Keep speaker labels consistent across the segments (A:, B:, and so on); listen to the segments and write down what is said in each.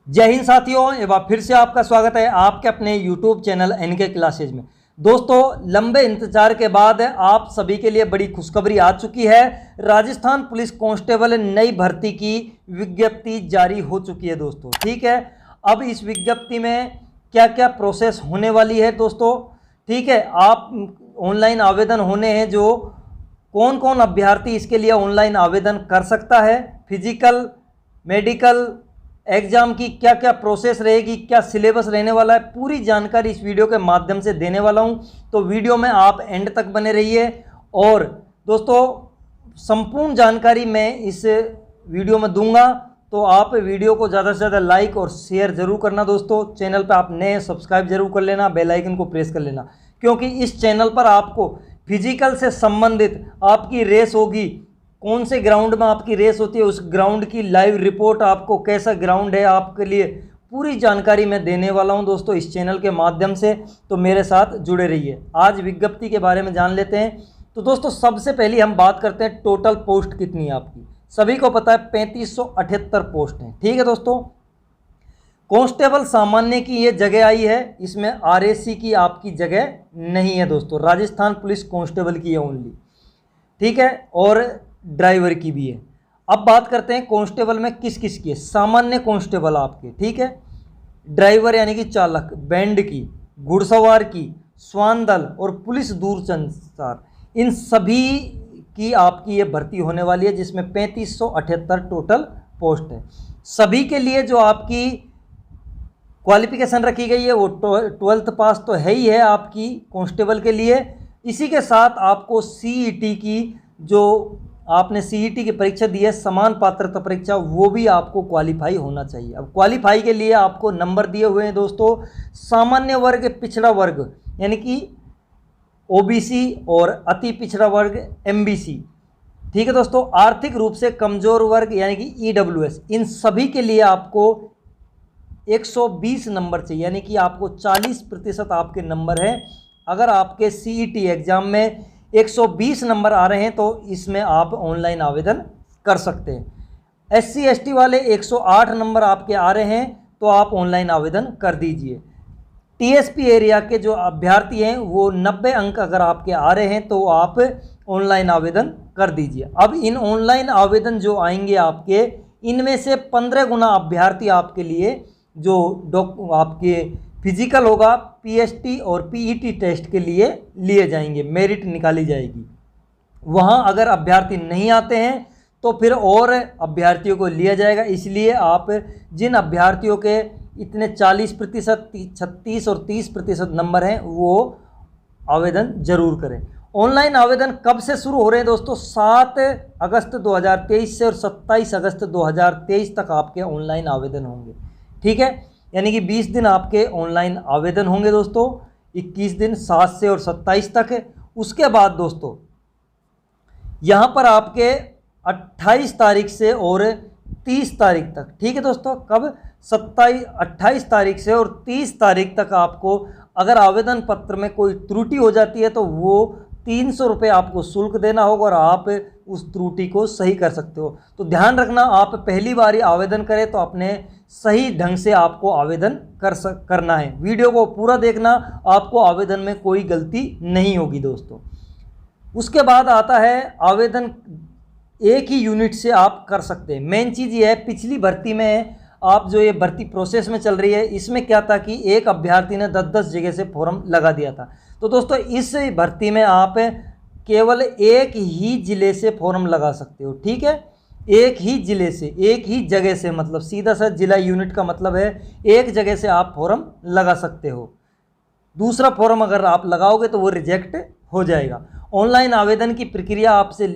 A: जय हिंद साथियों, एक बार फिर से आपका स्वागत है आपके अपने YouTube चैनल NK क्लासेज में। दोस्तों, लंबे इंतजार के बाद आप सभी के लिए बड़ी खुशखबरी आ चुकी है। राजस्थान पुलिस कांस्टेबल नई भर्ती की विज्ञप्ति जारी हो चुकी है दोस्तों। ठीक है, अब इस विज्ञप्ति में क्या क्या प्रोसेस होने वाली है दोस्तों। ठीक है, आप ऑनलाइन आवेदन होने हैं, जो कौन कौन अभ्यर्थी इसके लिए ऑनलाइन आवेदन कर सकता है, फिजिकल मेडिकल एग्जाम की क्या क्या प्रोसेस रहेगी, क्या सिलेबस रहने वाला है, पूरी जानकारी इस वीडियो के माध्यम से देने वाला हूं। तो वीडियो में आप एंड तक बने रहिए। और दोस्तों, संपूर्ण जानकारी मैं इस वीडियो में दूंगा, तो आप वीडियो को ज़्यादा से ज़्यादा लाइक और शेयर जरूर करना दोस्तों। चैनल पर आप नए सब्सक्राइब जरूर कर लेना, बेल आइकन को प्रेस कर लेना, क्योंकि इस चैनल पर आपको फिजिकल से संबंधित आपकी रेस होगी, कौन से ग्राउंड में आपकी रेस होती है, उस ग्राउंड की लाइव रिपोर्ट, आपको कैसा ग्राउंड है आपके लिए, पूरी जानकारी मैं देने वाला हूं दोस्तों इस चैनल के माध्यम से। तो मेरे साथ जुड़े रहिए। आज विज्ञप्ति के बारे में जान लेते हैं। तो दोस्तों, सबसे पहले हम बात करते हैं टोटल पोस्ट कितनी है आपकी। सभी को पता है 3578 पोस्ट हैं। ठीक है दोस्तों, कांस्टेबल सामान्य की ये जगह आई है, इसमें RAC की आपकी जगह नहीं है दोस्तों। राजस्थान पुलिस कांस्टेबल की है ओनली। ठीक है, और ड्राइवर की भी है। अब बात करते हैं कांस्टेबल में किस किस की है। सामान्य कांस्टेबल आपके, ठीक है, ड्राइवर यानी कि चालक, बैंड की, घुड़सवार की, श्वान दल और पुलिस दूरसंचार, इन सभी की आपकी ये भर्ती होने वाली है, जिसमें 3578 टोटल पोस्ट है। सभी के लिए जो आपकी क्वालिफिकेशन रखी गई है वो 12th पास तो है ही है आपकी कांस्टेबल के लिए। इसी के साथ आपको CET की, जो आपने CET की परीक्षा दी है, समान पात्रता परीक्षा, वो भी आपको क्वालिफाई होना चाहिए। अब क्वालिफाई के लिए आपको नंबर दिए हुए हैं दोस्तों। सामान्य वर्ग, पिछड़ा वर्ग यानी कि OBC और अति पिछड़ा वर्ग MBC। ठीक है दोस्तों, आर्थिक रूप से कमजोर वर्ग यानी कि EWS, इन सभी के लिए आपको 120 नंबर चाहिए, यानी कि आपको 40% आपके नंबर हैं। अगर आपके CET एग्जाम में 120 नंबर आ रहे हैं तो इसमें आप ऑनलाइन आवेदन कर सकते हैं। SC ST वाले 108 नंबर आपके आ रहे हैं तो आप ऑनलाइन आवेदन कर दीजिए। TSP एरिया के जो अभ्यर्थी हैं वो 90 अंक अगर आपके आ रहे हैं तो आप ऑनलाइन आवेदन कर दीजिए। अब इन ऑनलाइन आवेदन जो आएंगे आपके, इनमें से 15 गुना अभ्यर्थी आपके लिए जो आपके फिजिकल होगा, PST और PET टेस्ट के लिए लिए जाएंगे, मेरिट निकाली जाएगी। वहाँ अगर अभ्यर्थी नहीं आते हैं तो फिर और अभ्यर्थियों को लिया जाएगा। इसलिए आप जिन अभ्यर्थियों के इतने 40%, 36 और 30% नंबर हैं, वो आवेदन जरूर करें। ऑनलाइन आवेदन कब से शुरू हो रहे हैं दोस्तों? 7 अगस्त 2023 से और 27 अगस्त 2023 तक आपके ऑनलाइन आवेदन होंगे। ठीक है, यानी कि 20 दिन आपके ऑनलाइन आवेदन होंगे दोस्तों, 21 दिन 7 से और 27 तक है। उसके बाद दोस्तों यहाँ पर आपके 28 तारीख से और 30 तारीख तक, ठीक है दोस्तों, कब 28 तारीख से और 30 तारीख तक आपको अगर आवेदन पत्र में कोई त्रुटि हो जाती है तो वो 300 रुपये आपको शुल्क देना होगा और आप उस त्रुटि को सही कर सकते हो। तो ध्यान रखना, आप पहली बार ही आवेदन करें तो अपने सही ढंग से आपको आवेदन करना है। वीडियो को पूरा देखना, आपको आवेदन में कोई गलती नहीं होगी दोस्तों। उसके बाद आता है आवेदन एक ही यूनिट से आप कर सकते हैं। मेन चीज़ ये है, पिछली भर्ती में आप जो ये भर्ती प्रोसेस में चल रही है, इसमें क्या था कि एक अभ्यर्थी ने 10-10 जगह से फॉर्म लगा दिया था। तो दोस्तों, इस भर्ती में आप केवल एक ही ज़िले से फॉर्म लगा सकते हो। ठीक है, एक ही ज़िले से, एक ही जगह से, मतलब सीधा सा जिला यूनिट का मतलब है एक जगह से आप फॉर्म लगा सकते हो। दूसरा फॉर्म अगर आप लगाओगे तो वो रिजेक्ट हो जाएगा। ऑनलाइन आवेदन की प्रक्रिया आपसे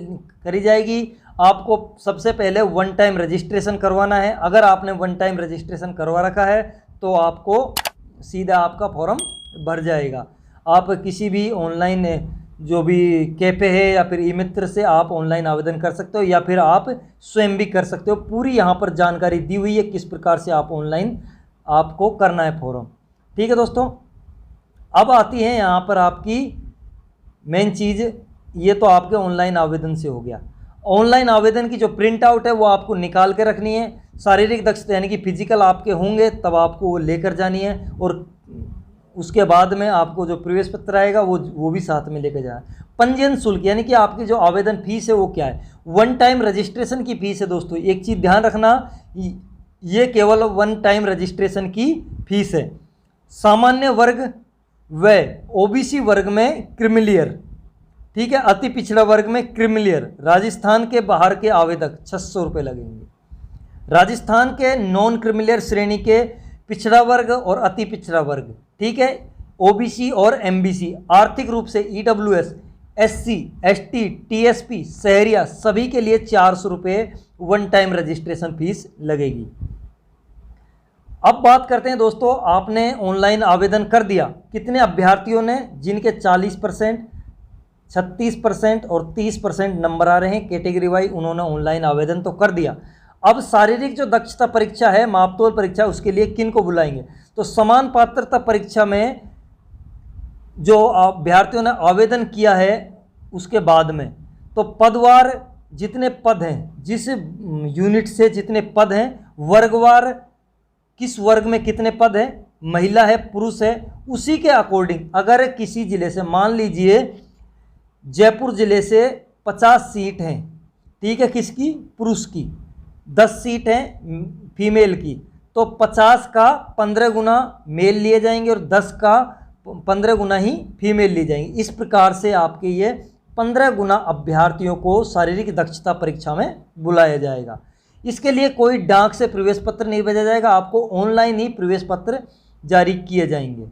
A: करी जाएगी। आपको सबसे पहले 1 टाइम रजिस्ट्रेशन करवाना है। अगर आपने 1 टाइम रजिस्ट्रेशन करवा रखा है तो आपको सीधा आपका फॉर्म भर जाएगा। आप किसी भी ऑनलाइन जो भी कैफे है या फिर ई-मित्र से आप ऑनलाइन आवेदन कर सकते हो, या फिर आप स्वयं भी कर सकते हो। पूरी यहाँ पर जानकारी दी हुई है किस प्रकार से आप ऑनलाइन आपको करना है फॉर्म। ठीक है दोस्तों, अब आती है यहाँ पर आपकी मेन चीज़, ये तो आपके ऑनलाइन आवेदन से हो गया। ऑनलाइन आवेदन की जो प्रिंट आउट है वो आपको निकाल के रखनी है। शारीरिक दक्षता यानी कि फिजिकल आपके होंगे तब आपको वो लेकर जानी है, और उसके बाद में आपको जो प्रवेश पत्र आएगा वो भी साथ में लेकर जाना। पंजीयन शुल्क यानी कि आपकी जो आवेदन फीस है वो क्या है, वन टाइम रजिस्ट्रेशन की फीस है दोस्तों। एक चीज़ ध्यान रखना, ये केवल वन टाइम रजिस्ट्रेशन की फीस है। सामान्य वर्ग व ओबीसी वर्ग में क्रिमिलियर, ठीक है, अति पिछड़ा वर्ग में क्रिमिलियर, राजस्थान के बाहर के आवेदक 600 रुपये लगेंगे। राजस्थान के नॉन क्रिमिलियर श्रेणी के पिछड़ा वर्ग और अति पिछड़ा वर्ग, ठीक है, ओबीसी और एमबीसी, आर्थिक रूप से ईडब्ल्यूएस, एससी, एसटी, टीएसपी, शहरिया, सभी के लिए 400 रुपये वन टाइम रजिस्ट्रेशन फीस लगेगी। अब बात करते हैं दोस्तों, आपने ऑनलाइन आवेदन कर दिया, कितने अभ्यर्थियों ने, जिनके 40%, 36% और 30% नंबर आ रहे हैं कैटेगरी वाइज, उन्होंने ऑनलाइन आवेदन तो कर दिया। अब शारीरिक जो दक्षता परीक्षा है, मापतोल परीक्षा, उसके लिए किन को बुलाएंगे, तो समान पात्रता परीक्षा में जो अभ्यर्थियों ने आवेदन किया है उसके बाद में, तो पदवार जितने पद हैं, जिस यूनिट से जितने पद हैं, वर्गवार किस वर्ग में कितने पद हैं, महिला है पुरुष है, उसी के अकॉर्डिंग अगर किसी ज़िले से, मान लीजिए जयपुर ज़िले से 50 सीट हैं, ठीक है, किसकी, पुरुष की, 10 सीट हैं फीमेल की, तो 50 का 15 गुना मेल लिए जाएंगे और 10 का 15 गुना ही फीमेल ली जाएंगी। इस प्रकार से आपके ये 15 गुना अभ्यर्थियों को शारीरिक दक्षता परीक्षा में बुलाया जाएगा। इसके लिए कोई डाक से प्रवेश पत्र नहीं भेजा जाएगा, आपको ऑनलाइन ही प्रवेश पत्र जारी किए जाएंगे,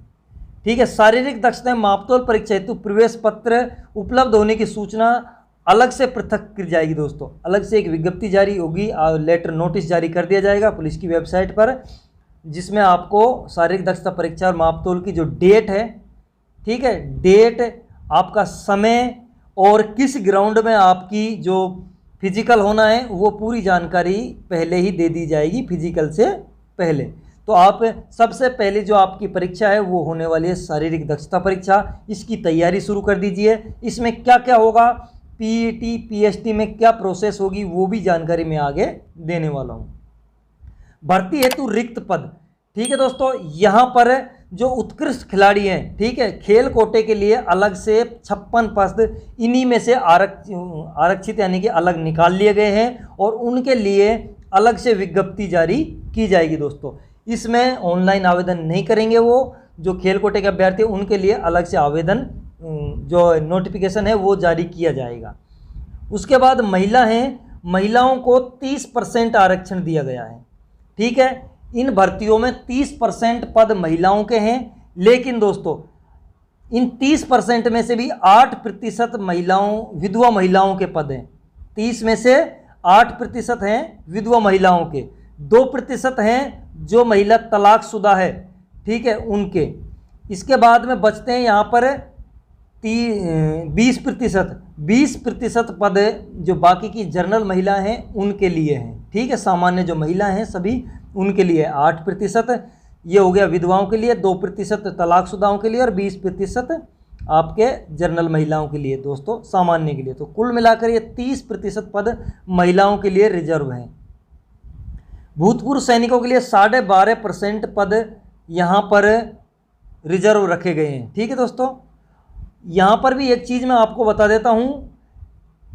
A: ठीक है। शारीरिक दक्षता मापतोल परीक्षा हेतु प्रवेश पत्र उपलब्ध होने की सूचना अलग से पृथक की जाएगी दोस्तों, अलग से एक विज्ञप्ति जारी होगी, लेटर नोटिस जारी कर दिया जाएगा पुलिस की वेबसाइट पर, जिसमें आपको शारीरिक दक्षता परीक्षा और मापतोल की जो डेट है, ठीक है, डेट, आपका समय और किस ग्राउंड में आपकी जो फिजिकल होना है वो पूरी जानकारी पहले ही दे दी जाएगी फिजिकल से पहले। तो आप सबसे पहले जो आपकी परीक्षा है वो होने वाली है शारीरिक दक्षता परीक्षा, इसकी तैयारी शुरू कर दीजिए। इसमें क्या क्या होगा, पीईटी, पीएसटी में क्या प्रोसेस होगी, वो भी जानकारी मैं आगे देने वाला हूँ। भर्ती हेतु रिक्त पद, ठीक है दोस्तों, यहाँ पर जो उत्कृष्ट खिलाड़ी हैं, ठीक है, खेल कोटे के लिए अलग से 56 पद इन्हीं में से आरक्षित यानी कि अलग निकाल लिए गए हैं, और उनके लिए अलग से विज्ञप्ति जारी की जाएगी दोस्तों। इसमें ऑनलाइन आवेदन नहीं करेंगे, वो जो खेल कोटे के अभ्यर्थी हैं उनके लिए अलग से आवेदन जो नोटिफिकेशन है वो जारी किया जाएगा। उसके बाद महिला हैं, महिलाओं को 30% आरक्षण दिया गया है, ठीक है। इन भर्तियों में 30% पद महिलाओं के हैं, लेकिन दोस्तों इन 30% में से भी 8% महिलाओं, विधवा महिलाओं के पद हैं। 30 में से 8% हैं विधवा महिलाओं के, 2% हैं जो महिला तलाकशुदा है, ठीक है, उनके। इसके बाद में बचते हैं यहाँ पर 20% पद जो बाकी की जनरल महिला हैं उनके लिए हैं, ठीक है। सामान्य जो महिला हैं सभी उनके लिए 8%, ये हो गया विधवाओं के लिए, 2% तलाकशुदाओं के लिए और 20% आपके जनरल महिलाओं के लिए दोस्तों, सामान्य के लिए। तो कुल मिलाकर ये 30% पद महिलाओं के लिए रिजर्व हैं। भूतपूर्व सैनिकों के लिए 12.5% पद यहाँ पर रिजर्व रखे गए हैं, ठीक है दोस्तों। यहाँ पर भी एक चीज़ मैं आपको बता देता हूँ,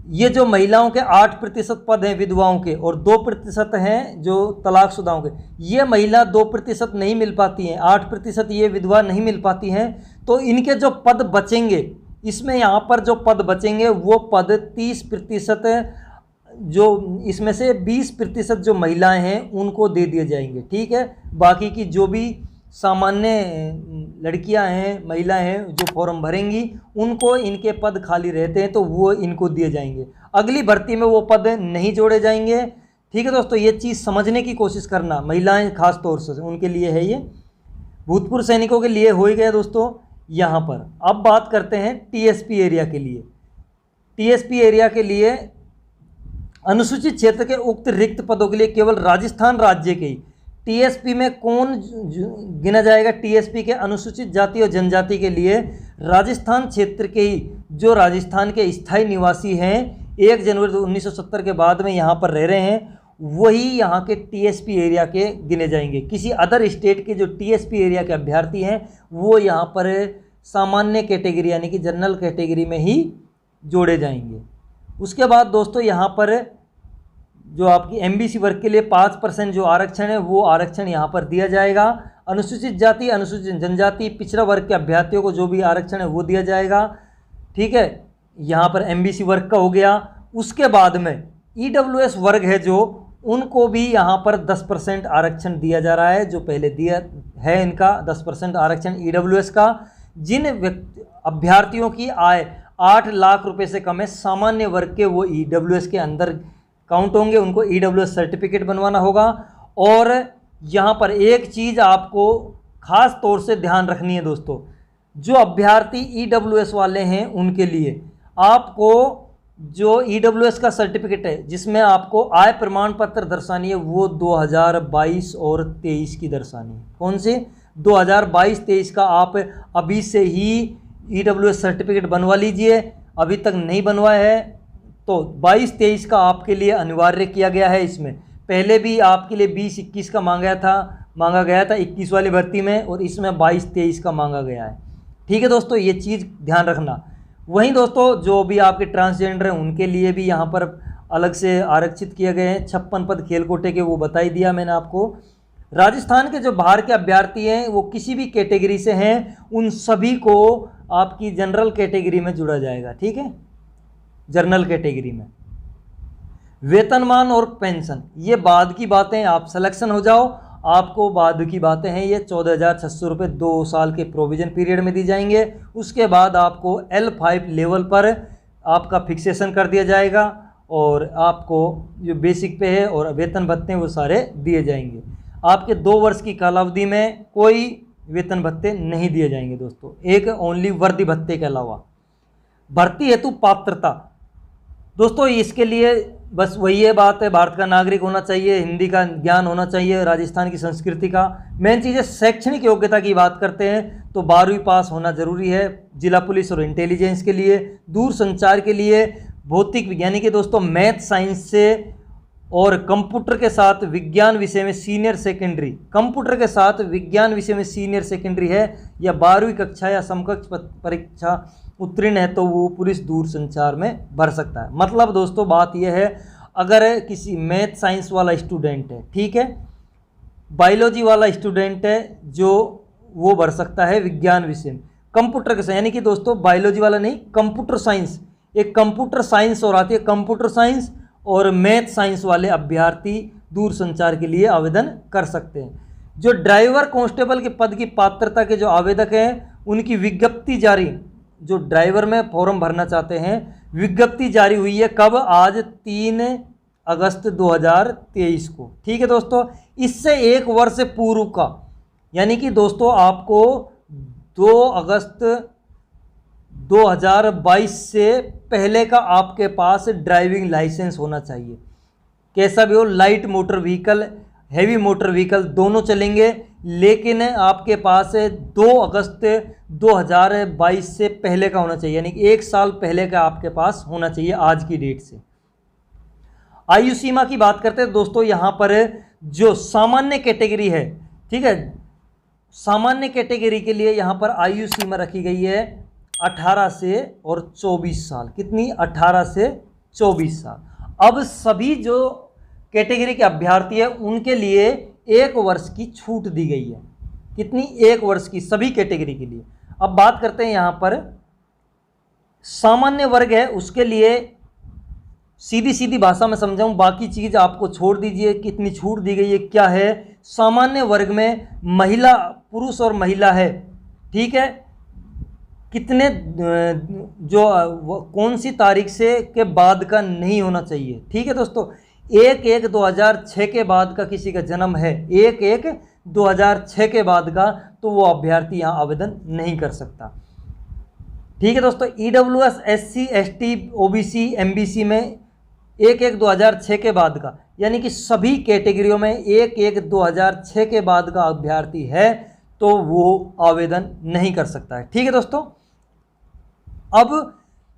A: ये जो महिलाओं के 8% पद हैं विधवाओं के और 2% हैं जो तलाकशुदाओं के, ये महिला 2% नहीं मिल पाती हैं, 8% ये विधवा नहीं मिल पाती हैं, तो इनके जो पद बचेंगे, इसमें यहाँ पर जो पद बचेंगे वो पद 30%, जो इसमें से 20% जो महिलाएं हैं उनको दे दिए जाएंगे, ठीक है। बाकी की जो भी सामान्य लड़कियां हैं, महिलाएं हैं जो फॉर्म भरेंगी, उनको इनके पद खाली रहते हैं तो वो इनको दिए जाएंगे। अगली भर्ती में वो पद नहीं जोड़े जाएंगे, ठीक है दोस्तों। ये चीज़ समझने की कोशिश करना, महिलाएं खास तौर से उनके लिए है ये, भूतपूर्व सैनिकों के लिए हो ही गया दोस्तों यहाँ पर। अब बात करते हैं टीएसपी एरिया के लिए। टीएसपी एरिया के लिए अनुसूचित क्षेत्र के उक्त रिक्त पदों के लिए केवल राजस्थान राज्य के ही टीएसपी में कौन गिना जाएगा, टीएसपी के अनुसूचित जाति और जनजाति के लिए राजस्थान क्षेत्र के ही जो राजस्थान के स्थायी निवासी हैं 1 जनवरी 1970 के बाद में यहाँ पर रह रहे हैं, वही यहाँ के टीएसपी एरिया के गिने जाएंगे। किसी अदर स्टेट के जो टीएसपी एरिया के अभ्यर्थी हैं वो यहाँ पर सामान्य कैटेगरी यानी कि जनरल कैटेगरी में ही जोड़े जाएंगे। उसके बाद दोस्तों यहाँ पर जो आपकी एमबीसी वर्ग के लिए 5% जो आरक्षण है वो आरक्षण यहाँ पर दिया जाएगा। अनुसूचित जाति, अनुसूचित जनजाति, पिछड़ा वर्ग के अभ्यर्थियों को जो भी आरक्षण है वो दिया जाएगा। ठीक है, यहाँ पर एमबीसी वर्ग का हो गया। उसके बाद में ईडब्ल्यूएस वर्ग है जो, उनको भी यहाँ पर 10% आरक्षण दिया जा रहा है, जो पहले दिया है इनका 10% आरक्षण ईडब्ल्यूएस का। जिन अभ्यर्थियों की आय 8 लाख रुपए से कम है, सामान्य वर्ग के, वो ईडब्ल्यूएस के अंदर काउंट होंगे, उनको ईडब्ल्यूएस सर्टिफिकेट बनवाना होगा। और यहाँ पर एक चीज़ आपको खास तौर से ध्यान रखनी है दोस्तों, जो अभ्यर्थी ईडब्ल्यूएस वाले हैं उनके लिए आपको जो ईडब्ल्यूएस का सर्टिफिकेट है जिसमें आपको आय प्रमाण पत्र दर्शानी है, वो 2022 और 23 की दर्शानी है। कौन सी? 2022-23 का आप अभी से ही ईडब्ल्यूएस सर्टिफिकेट बनवा लीजिए। अभी तक नहीं बनवाया है तो 22-23 का आपके लिए अनिवार्य किया गया है। इसमें पहले भी आपके लिए 20-21 का मांगा गया था 21 वाली भर्ती में, और इसमें 22-23 का मांगा गया है। ठीक है दोस्तों, ये चीज़ ध्यान रखना। वहीं दोस्तों जो भी आपके ट्रांसजेंडर हैं उनके लिए भी यहाँ पर अलग से आरक्षित किए गए हैं 56 पद खेल कोटे के, वो बता ही दिया मैंने आपको। राजस्थान के जो बाहर के अभ्यर्थी हैं वो किसी भी कैटेगरी से हैं, उन सभी को आपकी जनरल कैटेगरी में जुड़ा जाएगा। ठीक है, जनरल कैटेगरी में। वेतनमान और पेंशन ये बाद की बातें, आप सिलेक्शन हो जाओ, आपको बाद की बातें हैं। ये 14,600 रुपये 2 साल के प्रोविजन पीरियड में दी जाएंगे। उसके बाद आपको L5 लेवल पर आपका फिक्सेशन कर दिया जाएगा और आपको जो बेसिक पे है और वेतन भत्ते हैं वो सारे दिए जाएंगे। आपके 2 वर्ष की कालावधि में कोई वेतन भत्ते नहीं दिए जाएंगे दोस्तों, एक ओनली वर्दी भत्ते के अलावा। भर्ती हेतु पात्रता दोस्तों, इसके लिए बस वही है बात है, भारत का नागरिक होना चाहिए, हिंदी का ज्ञान होना चाहिए, राजस्थान की संस्कृति का। मेन चीज़ है शैक्षणिक योग्यता की बात करते हैं तो 12वीं पास होना जरूरी है। जिला पुलिस और इंटेलिजेंस के लिए, दूर संचार के लिए, भौतिक विज्ञानी के दोस्तों मैथ साइंस से और कंप्यूटर के साथ विज्ञान विषय में सीनियर सेकेंडरी, कंप्यूटर के साथ विज्ञान विषय में सीनियर सेकेंडरी है या 12वीं कक्षा या समकक्ष परीक्षा उत्तीर्ण है तो वो पुलिस दूर संचार में भर सकता है। मतलब दोस्तों बात यह है, अगर किसी मैथ साइंस वाला स्टूडेंट है, ठीक है, बायोलॉजी वाला स्टूडेंट है जो वो भर सकता है विज्ञान विषय में। कंप्यूटर के साथ यानी कि दोस्तों बायोलॉजी वाला नहीं, कंप्यूटर साइंस, एक कंप्यूटर साइंस और आती है, कंप्यूटर साइंस और मैथ साइंस वाले अभ्यर्थी दूर संचार के लिए आवेदन कर सकते हैं। जो ड्राइवर कांस्टेबल के पद की पात्रता के जो आवेदक हैं उनकी विज्ञप्ति जारी, जो ड्राइवर में फॉर्म भरना चाहते हैं, विज्ञप्ति जारी हुई है कब? आज 3 अगस्त 2023 को। ठीक है दोस्तों, इससे 1 वर्ष पूर्व का, यानी कि दोस्तों आपको 2 अगस्त 2022 से पहले का आपके पास ड्राइविंग लाइसेंस होना चाहिए। कैसा भी हो, light motor vehicle, heavy motor vehicle दोनों चलेंगे, लेकिन आपके पास 2 अगस्त 2022 से पहले का होना चाहिए, यानी कि 1 साल पहले का आपके पास होना चाहिए आज की डेट से। आयु सीमा की बात करते हैं दोस्तों, यहाँ पर जो सामान्य कैटेगरी है, ठीक है, सामान्य कैटेगरी के लिए यहाँ पर आयु सीमा रखी गई है 18 से और 24 साल। कितनी? 18 से 24 साल। अब सभी जो कैटेगरी के अभ्यर्थी हैं उनके लिए 1 वर्ष की छूट दी गई है। कितनी? 1 वर्ष की, सभी कैटेगरी के लिए। अब बात करते हैं यहाँ पर सामान्य वर्ग है, उसके लिए सीधी सीधी भाषा में समझाऊं, बाकी चीज़ आपको छोड़ दीजिए, कितनी छूट दी गई है क्या है। सामान्य वर्ग में महिला, पुरुष और महिला है, ठीक है, कितने जो कौन सी तारीख से के बाद का नहीं होना चाहिए। ठीक है दोस्तों, 1/1/2006 के बाद का किसी का जन्म है, 1/1/2006 के बाद का, तो वो अभ्यर्थी यहाँ आवेदन नहीं कर सकता। ठीक है दोस्तों, EWS, SC, ST, OBC, MBC में 1/1/2006 के बाद का, यानी कि सभी कैटेगरियों में 1/1/2006 के बाद का अभ्यर्थी है तो वो आवेदन नहीं कर सकता है। ठीक है दोस्तों, अब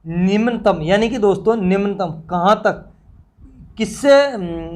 A: निम्नतम, यानी कि दोस्तों निम्नतम कहाँ तक, किससे,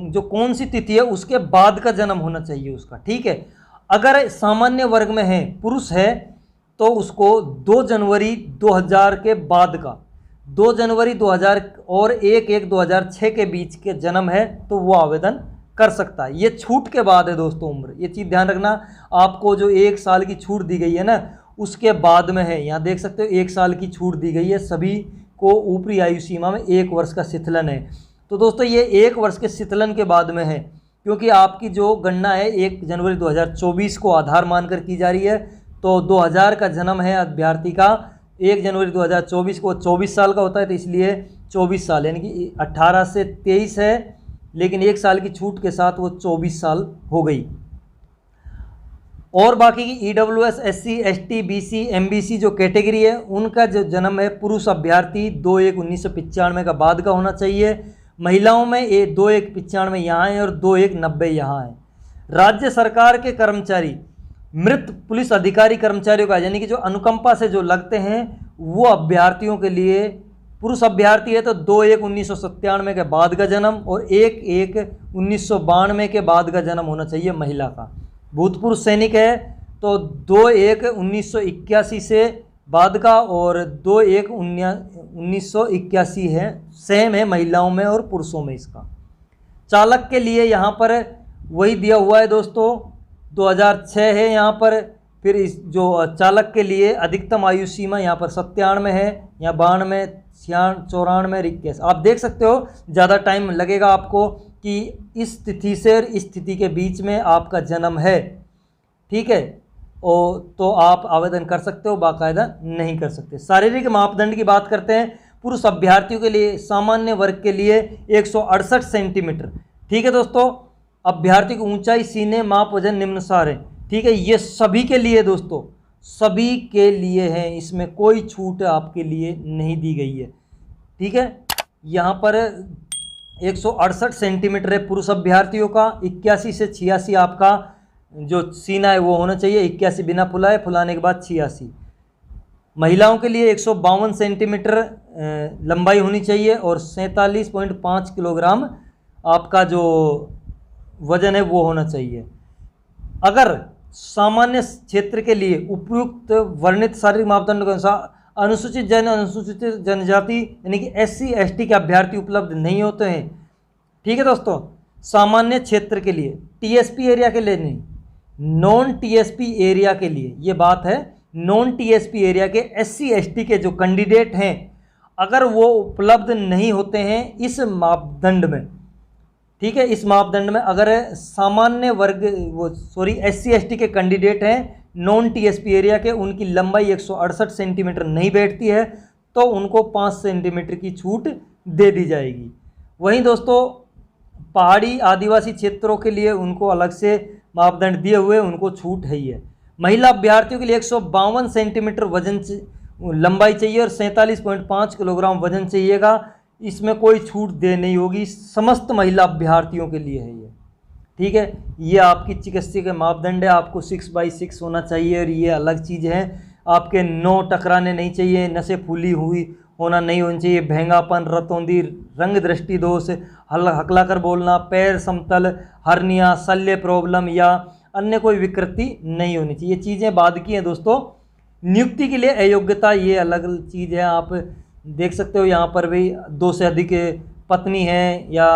A: जो कौन सी तिथि है उसके बाद का जन्म होना चाहिए उसका। ठीक है, अगर सामान्य वर्ग में है, पुरुष है, तो उसको 2 जनवरी 2000 के बाद का, 2 जनवरी 2000 और 1/1/2006 के बीच के जन्म है तो वो आवेदन कर सकता है। ये छूट के बाद है दोस्तों उम्र, ये चीज़ ध्यान रखना। आपको जो 1 साल की छूट दी गई है ना, उसके बाद में है, यहाँ देख सकते हो 1 साल की छूट दी गई है, सभी को ऊपरी आयु सीमा में 1 वर्ष का शिथिलन है। तो दोस्तों ये 1 वर्ष के शिथिलन के बाद में है, क्योंकि आपकी जो गणना है 1 जनवरी 2024 को आधार मानकर की जा रही है। तो 2000 का जन्म है अभ्यर्थी का, 1 जनवरी 2024 को 24 साल का होता है, तो इसलिए 24 साल, यानी कि 18 से 23 है, लेकिन 1 साल की छूट के साथ वो 24 साल हो गई। और बाकी की EWS, SC, ST, BC, MBC जो कैटेगरी है, उनका जो जन्म है पुरुष अभ्यर्थी 2/1/1995 का बाद का होना चाहिए। महिलाओं में 2/1/95 यहाँ है और 2/1/90 यहाँ है। राज्य सरकार के कर्मचारी, मृत पुलिस अधिकारी कर्मचारियों का, यानी कि जो अनुकंपा से जो लगते हैं, वो अभ्यर्थियों के लिए, पुरुष अभ्यर्थी है तो 2/1/1997 के बाद का जन्म और 1/1/1992 के बाद का जन्म होना चाहिए महिला का। भूतपूर्व सैनिक है तो 2/1/1981 से बाद का और 2/1/1981 है, सेम है महिलाओं में और पुरुषों में इसका। चालक के लिए यहाँ पर वही दिया हुआ है दोस्तों, 2006 है यहाँ पर। फिर इस जो चालक के लिए अधिकतम आयु सीमा यहाँ पर 97 है, यहाँ 92, 94, 81। आप देख सकते हो ज़्यादा टाइम लगेगा आपको कि इस तिथि से और इस तिथि के बीच में आपका जन्म है। ठीक है, तो आप आवेदन कर सकते हो, बाकायदा नहीं कर सकते। शारीरिक मापदंड की बात करते हैं, पुरुष अभ्यर्थियों के लिए सामान्य वर्ग के लिए 168 सेंटीमीटर। ठीक है दोस्तों, अभ्यर्थी की ऊंचाई, सीने, माप, वजन निम्नानुसार है। ठीक है, ये सभी के लिए दोस्तों, सभी के लिए है, इसमें कोई छूट आपके लिए नहीं दी गई है। ठीक है, यहाँ पर 168 सेंटीमीटर है पुरुष अभ्यर्थियों का, 81 से 86 आपका जो सीना है वो होना चाहिए, 81 बिना फुलाए, फुलाने के बाद 86। महिलाओं के लिए 152 सेंटीमीटर लंबाई होनी चाहिए और 47.5 किलोग्राम आपका जो वजन है वो होना चाहिए। अगर सामान्य क्षेत्र के लिए उपयुक्त वर्णित शारीरिक मापदंड के अनुसार अनुसूचित जनजाति यानी कि SC ST के अभ्यर्थी उपलब्ध नहीं होते हैं। ठीक है दोस्तों, सामान्य क्षेत्र के लिए, TSP एरिया के लिए नहीं, नॉन TSP एरिया के लिए ये बात है। नॉन TSP एरिया के SC ST के जो कैंडिडेट हैं, अगर वो उपलब्ध नहीं होते हैं इस मापदंड में, ठीक है, इस मापदंड में अगर सामान्य वर्ग SC ST के कैंडिडेट हैं नॉन TSP एरिया के, उनकी लंबाई 168 सेंटीमीटर नहीं बैठती है तो उनको 5 सेंटीमीटर की छूट दे दी जाएगी। वहीं दोस्तों पहाड़ी आदिवासी क्षेत्रों के लिए उनको अलग से मापदंड दिए हुए, उनको छूट है ही है। महिला अभ्यर्थियों के लिए 152 सेंटीमीटर वजन लंबाई चाहिए और 47.5 किलोग्राम वजन चाहिएगा। इसमें कोई छूट दे नहीं होगी, समस्त महिला अभ्यर्थियों के लिए है ये। ठीक है, ये आपकी चिकित्सीय के मापदंड है, आपको 6/6 होना चाहिए और ये अलग चीज़ है। आपके 9 टकराने नहीं चाहिए, नसें फूली हुई होना नहीं होनी चाहिए, भेंगापन, रतौंदी, रंग दृष्टि दोष, हकला कर बोलना, पैर समतल, हर्निया, शल्य प्रॉब्लम या अन्य कोई विकृति नहीं होनी चाहिए। ये चीज़ें बाद की हैं दोस्तों। नियुक्ति के लिए अयोग्यता ये अलग चीज़ है, आप देख सकते हो यहाँ पर भी 2 से अधिक पत्नी हैं या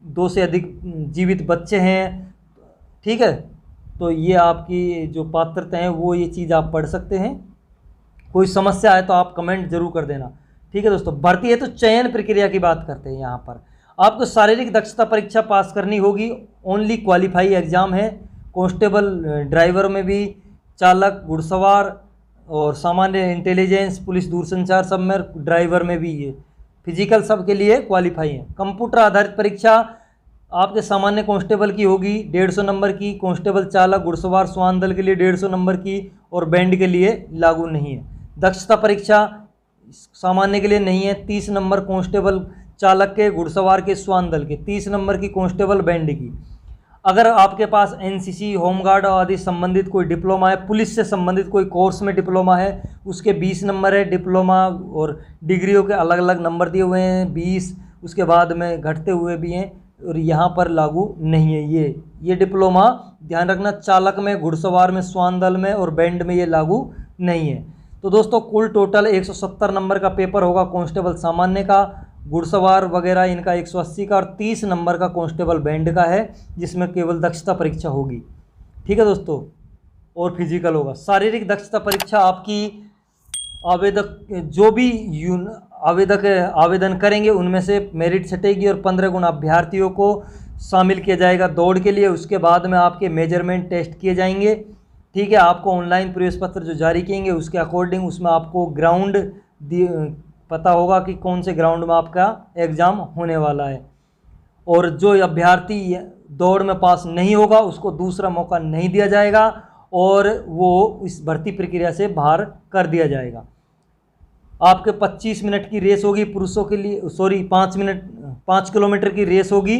A: 2 से अधिक जीवित बच्चे हैं। ठीक है, तो ये आपकी जो पात्रता है वो ये चीज़ आप पढ़ सकते हैं। कोई समस्या है तो आप कमेंट जरूर कर देना। ठीक है दोस्तों, भर्ती है तो चयन प्रक्रिया की बात करते हैं। यहाँ पर आपको शारीरिक दक्षता परीक्षा पास करनी होगी, ओनली क्वालिफाई एग्जाम है। कांस्टेबल ड्राइवर में भी, चालक, घुड़सवार और सामान्य इंटेलिजेंस, पुलिस दूरसंचार सब में, ड्राइवर में भी ये फिजिकल सब के लिए क्वालिफाई है। कंप्यूटर आधारित परीक्षा आपके सामान्य कांस्टेबल की होगी 150 नंबर की, कांस्टेबल, चालक, घुड़सवार, श्वान दल के लिए 150 नंबर की और बैंड के लिए लागू नहीं है। दक्षता परीक्षा सामान्य के लिए नहीं है, 30 नंबर कांस्टेबल चालक के, घुड़सवार के, श्वान दल के, 30 नंबर की कांस्टेबल बैंड की। अगर आपके पास NCC, होमगार्ड आदि संबंधित कोई डिप्लोमा है, पुलिस से संबंधित कोई कोर्स में डिप्लोमा है, उसके 20 नंबर है। डिप्लोमा और डिग्रियों के अलग अलग नंबर दिए हुए हैं 20, उसके बाद में घटते हुए भी हैं और यहाँ पर लागू नहीं है। ये डिप्लोमा ध्यान रखना, चालक में, घुड़सवार में, श्वान दल में और बैंड में ये लागू नहीं है। तो दोस्तों कुल टोटल 170 नंबर का पेपर होगा कांस्टेबल सामान्य का, घुड़सवार वगैरह इनका 180 का और 30 नंबर का कांस्टेबल बैंड का है, जिसमें केवल दक्षता परीक्षा होगी। ठीक है दोस्तों, और फिजिकल होगा। शारीरिक दक्षता परीक्षा आपकी आवेदक जो भी आवेदक आवेदन करेंगे उनमें से मेरिट छटेगी और 15 गुना अभ्यर्थियों को शामिल किया जाएगा दौड़ के लिए। उसके बाद में आपके मेजरमेंट टेस्ट किए जाएंगे। ठीक है, आपको ऑनलाइन प्रवेश पत्र जो जारी किएंगे उसके अकॉर्डिंग उसमें आपको ग्राउंड पता होगा कि कौन से ग्राउंड में आपका एग्ज़ाम होने वाला है। और जो अभ्यर्थी दौड़ में पास नहीं होगा उसको दूसरा मौका नहीं दिया जाएगा और वो इस भर्ती प्रक्रिया से बाहर कर दिया जाएगा। आपके 25 मिनट की रेस होगी पुरुषों के लिए, 5 किलोमीटर की रेस होगी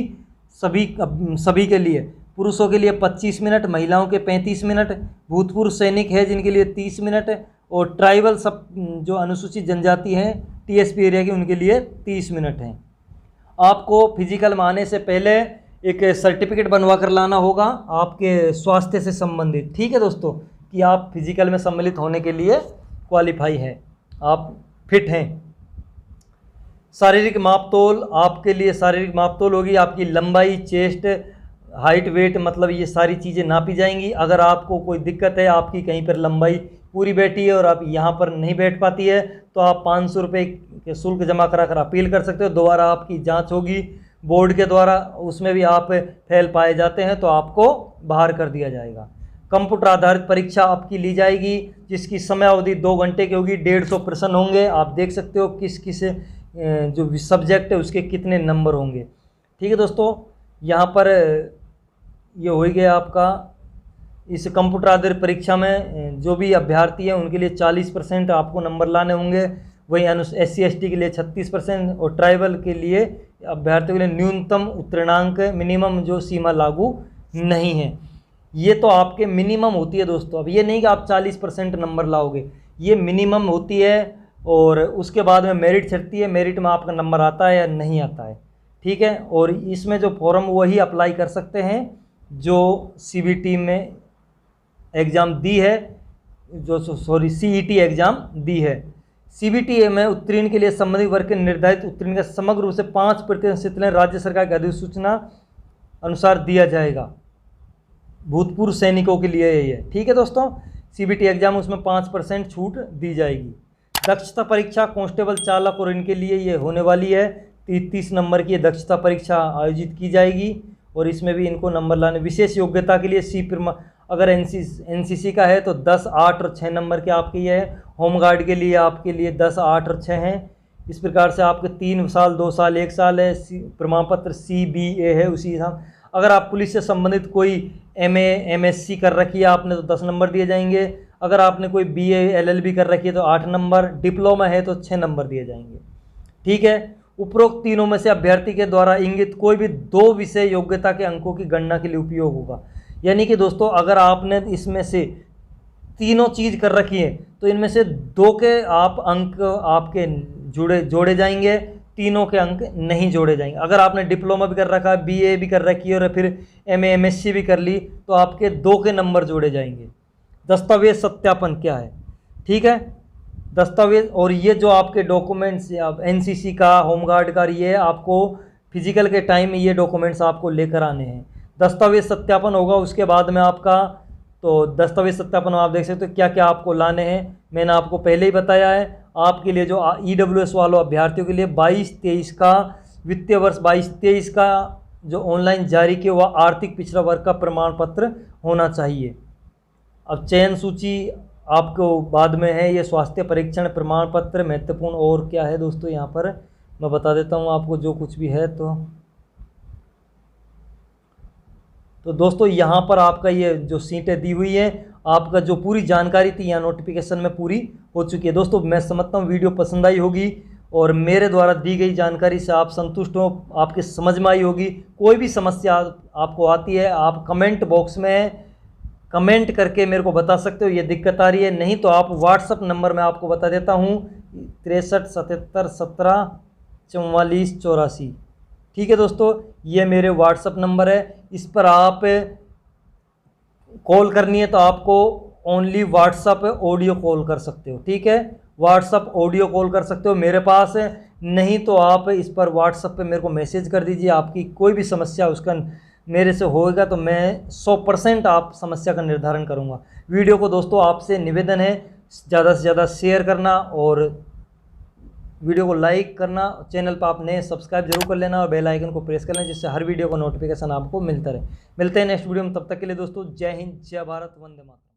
A: सभी के लिए। पुरुषों के लिए 25 मिनट, महिलाओं के 35 मिनट, भूतपूर्व सैनिक है जिनके लिए 30 मिनट और ट्राइबल सब जो अनुसूचित जनजाति हैं टीएसपी एरिया की उनके लिए 30 मिनट हैं। आपको फिजिकल में आने से पहले एक सर्टिफिकेट बनवा कर लाना होगा आपके स्वास्थ्य से संबंधित। ठीक है दोस्तों, कि आप फिजिकल में सम्मिलित होने के लिए क्वालिफाई हैं, आप फिट हैं। शारीरिक मापतोल, आपके लिए शारीरिक मापतोल होगी आपकी लंबाई, चेस्ट, हाइट, वेट, मतलब ये सारी चीज़ें नापी जाएंगी। अगर आपको कोई दिक्कत है, आपकी कहीं पर लंबाई पूरी बैठी है और आप यहाँ पर नहीं बैठ पाती है, तो आप 500 रुपये के शुल्क जमा करा कर अपील कर सकते हो। दोबारा आपकी जांच होगी बोर्ड के द्वारा, उसमें भी आप फेल पाए जाते हैं तो आपको बाहर कर दिया जाएगा। कंप्यूटर आधारित परीक्षा आपकी ली जाएगी जिसकी समय अवधि 2 घंटे की होगी। 150 प्रश्न होंगे। आप देख सकते हो किस किस जो सब्जेक्ट है उसके कितने नंबर होंगे। ठीक है दोस्तों, यहाँ पर ये हो ही गया आपका। इस कंप्यूटर आधारित परीक्षा में जो भी अभ्यर्थी हैं उनके लिए 40% आपको नंबर लाने होंगे। वहीं SC ST के लिए 36% और ट्राइबल के लिए अभ्यर्थियों के लिए न्यूनतम उत्तीर्णांक मिनिमम जो सीमा लागू नहीं है। ये तो आपके मिनिमम होती है दोस्तों। अब ये नहीं कि आप 40% नंबर लाओगे, ये मिनिमम होती है और उसके बाद में मेरिट छटती है। मेरिट में आपका नंबर आता है या नहीं आता है। ठीक है, और इसमें जो फॉर्म वही अप्लाई कर सकते हैं जो CBT में एग्ज़ाम दी है, जो CET एग्ज़ाम दी है। CBT में उत्तीर्ण के लिए संबंधित वर्ग के निर्धारित उत्तीर्ण का समग्र रूप से 5% राज्य सरकार की अधिसूचना अनुसार दिया जाएगा। भूतपूर्व सैनिकों के लिए यही है। ठीक है दोस्तों, CBT एग्ज़ाम उसमें 5% छूट दी जाएगी। दक्षता परीक्षा कांस्टेबल चालक और इनके लिए ये होने वाली है। 30 नंबर की दक्षता परीक्षा आयोजित की जाएगी और इसमें भी इनको नंबर लाने। विशेष योग्यता के लिए अगर NCC का है तो 10, 8 और 6 नंबर के आपके ये है। होमगार्ड के लिए आपके लिए 10, 8 और 6 हैं। इस प्रकार से आपके 3 साल, 2 साल, 1 साल है। प्रमाण पत्र CBA है उसी हिसाब। अगर आप पुलिस से संबंधित कोई MA MSc कर रखी है आपने तो 10 नंबर दिए जाएंगे। अगर आपने कोई BA LLB कर रखी है तो 8 नंबर, डिप्लोमा है तो 6 नंबर दिए जाएंगे। ठीक है, उपरोक्त तीनों में से अभ्यर्थी के द्वारा इंगित कोई भी 2 विषय योग्यता के अंकों की गणना के लिए उपयोग होगा। यानी कि दोस्तों अगर आपने इसमें से तीनों चीज़ कर रखी है तो इनमें से 2 के आप अंक आपके जोड़े जाएंगे, तीनों के अंक नहीं जोड़े जाएंगे। अगर आपने डिप्लोमा भी कर रखा है, BA भी कर रखी है और फिर MA MSc भी कर ली तो आपके 2 के नंबर जोड़े जाएंगे। दस्तावेज सत्यापन क्या है? ठीक है, दस्तावेज और ये जो आपके डॉक्यूमेंट्स NCC का, होमगार्ड का, ये आपको फिजिकल के टाइम ये डॉक्यूमेंट्स आपको लेकर आने हैं। दस्तावेज सत्यापन होगा उसके बाद में आपका। तो दस्तावेज सत्यापन आप देख सकते हो क्या क्या आपको लाने हैं, मैंने आपको पहले ही बताया है। आपके लिए जो EWS वालों अभ्यर्थियों के लिए 22-23 का वित्तीय वर्ष 22-23 का जो ऑनलाइन जारी किया हुआ आर्थिक पिछड़ा वर्ग का प्रमाण पत्र होना चाहिए। अब चयन सूची आपको बाद में है। ये स्वास्थ्य परीक्षण प्रमाण पत्र महत्वपूर्ण और क्या है दोस्तों, यहाँ पर मैं बता देता हूँ आपको जो कुछ भी है। तो दोस्तों यहाँ पर आपका ये जो सीटें दी हुई है, आपका जो पूरी जानकारी थी यहाँ नोटिफिकेशन में पूरी हो चुकी है। दोस्तों मैं समझता हूँ वीडियो पसंद आई होगी और मेरे द्वारा दी गई जानकारी से आप संतुष्ट हो, आपके समझ में आई होगी। कोई भी समस्या आपको आती है आप कमेंट बॉक्स में कमेंट करके मेरे को बता सकते हो ये दिक्कत आ रही है। नहीं तो आप व्हाट्सअप नंबर मैं आपको बता देता हूँ 63 77 17 44 84। ठीक है दोस्तों, ये मेरे व्हाट्सअप नंबर है, इस पर आप कॉल करनी है तो आपको ओनली व्हाट्सअप ऑडियो कॉल कर सकते हो। ठीक है, व्हाट्सअप ऑडियो कॉल कर सकते हो मेरे पास, नहीं तो आप इस पर व्हाट्सअप पे मेरे को मैसेज कर दीजिए। आपकी कोई भी समस्या उसका मेरे से होएगा तो मैं 100% आप समस्या का निर्धारण करूंगा। वीडियो को दोस्तों आपसे निवेदन है ज़्यादा से ज़्यादा शेयर करना और वीडियो को लाइक करना। चैनल पर आप नए सब्सक्राइब जरूर कर लेना और बेल आइकन को प्रेस कर लेना, जिससे हर वीडियो का नोटिफिकेशन आपको मिलता रहे। मिलते हैं नेक्स्ट वीडियो में, तब तक के लिए दोस्तों जय हिंद, जय भारत, वंदे मातरम।